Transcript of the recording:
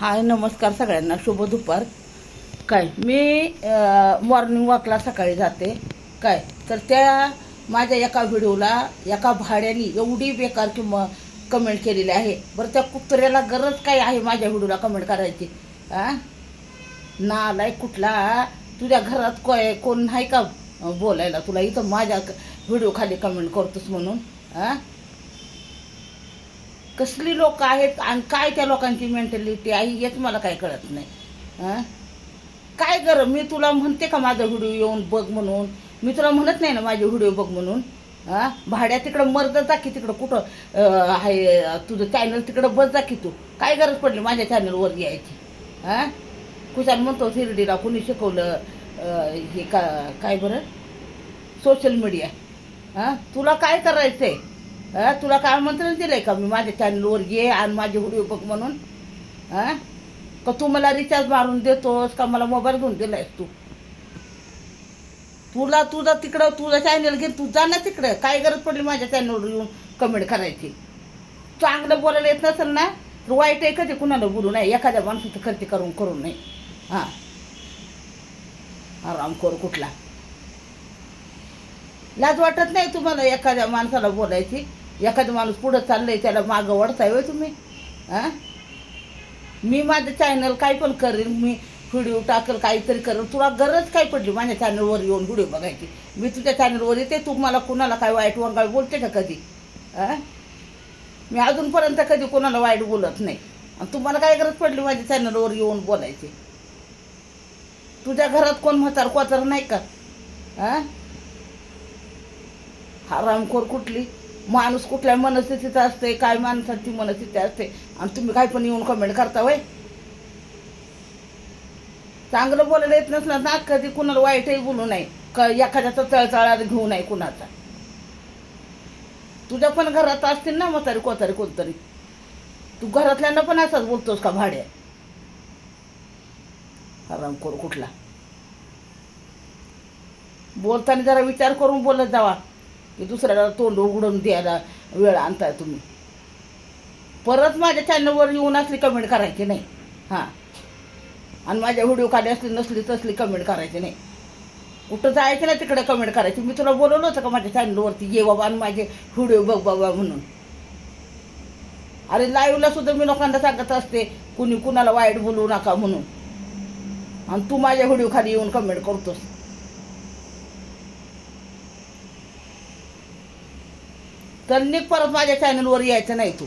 हाय नमस्कार सगळ्यांना, शुभ दुपार. काय मी मॉर्निंग वॉकला सकाळी जाते. काय तर त्या माझ्या एका व्हिडिओला एका भाड्याने एवढी बेकार कमेंट केलेली आहे. बरं त्या कुत्र्याला गरज काय आहे माझ्या व्हिडिओला कमेंट करायची? नालाय कुठला, तुझ्या घरात कोण नाही का बोलायला तुला? इथं माझ्या व्हिडिओ खाली कमेंट करतोस म्हणून. कसली लोक आहेत आणि काय त्या लोकांची मेंटॅलिटी आहे हेच मला काय कळत नाही. काय गरज, मी तुला म्हणते का माझा व्हिडिओ येऊन बघ म्हणून? मी तुला म्हणत नाही ना माझे व्हिडिओ बघ म्हणून. भाड्या तिकडं मर्द जा की, तिकडं कुठं आहे तुझं चॅनल, तिकडं बस जा की तू. काय गरज पडली माझ्या चॅनलवर यायची? कुशाल म्हणतो शिर्डीला कुणी शिकवलं हे काय बरं सोशल मीडिया? तुला काय करायचं आहे? तुला काय आमंत्रण दिलंय का मी माझ्या चॅनलवर ये आणि माझे व्हिडिओ बघ म्हणून? का तू मला रिचार्ज मारून देतोस का मला मोबाईल घेऊन दिलायस तू? तुला तुझा तिकडं तुझं चॅनल घे, तू जा ना तिकडं. काय गरज पडली माझ्या चॅनलवर येऊन कमेंट करायची? चांगलं बोलायला येत नसेल ना तर वाईट आहे कधी कुणाला बोलू नये, एखाद्या माणसाचं खर्च करू नये. आरामखोर कुठला. लाज वाटत नाही तुम्हाला एखाद्या माणसाला बोलायची? एखादा माणूस पुढं चाललंय त्याला मागं वळताय होय तुम्ही? मी माझं चॅनल काय पण करेन, मी व्हिडिओ टाकेल, काहीतरी करेल. तुला गरज काय पडली माझ्या चॅनलवर येऊन व्हिडिओ बघायची? मी तुझ्या चॅनलवर येते, तू मला कुणाला काय वाईट वंगाळ बोलते का कधी? मी अजूनपर्यंत कधी कोणाला वाईट बोलत नाही. आणि तुम्हाला काय गरज पडली माझ्या चॅनलवर येऊन बोलायची? तुझ्या घरात कोण म्हातार कोतार नाही का? हरामखोर कुठली. माणूस कुठल्या मनस्थितीत असते, काय माणसाची मनस्थिती असते आणि तुम्ही काय पण येऊन कमेंट करता वय? चांगलं बोलायला येत नसणार ना कधी कुणाला वाईटही बोलू नये, का एखाद्याचा चळचळाला घेऊ नये कुणाचा. तुझ्या पण घरात असतील ना म्हातारी कोतारी कोणतरी, तू घरातल्यांना पण असाच बोलतोस का भाड्या? हरामखोर कुठला. बोलताना जरा विचार करून बोलत जावा की दुसऱ्याला तोंड उघडून द्यायला वेळ आणताय तुम्ही. परत माझ्या चॅनलवर येऊन असली कमेंट करायची नाही. आणि माझ्या व्हिडिओ खाली असली नसली तसली कमेंट करायची नाही. कुठं जायचं ना तिकडे कमेंट करायची. मी तुला बोलवलं होतं का माझ्या चॅनलवरती ये बाबा आणि माझे व्हिडिओ बघ बाबा म्हणून? अरे लाईव्हला सुद्धा मी लोकांना सांगत असते कुणी कुणाला वाईट बोलू नका म्हणून, आणि तू माझ्या व्हिडिओ खाली येऊन कमेंट करतोस. तर परत माझ्या चॅनलवर यायचं नाही तू.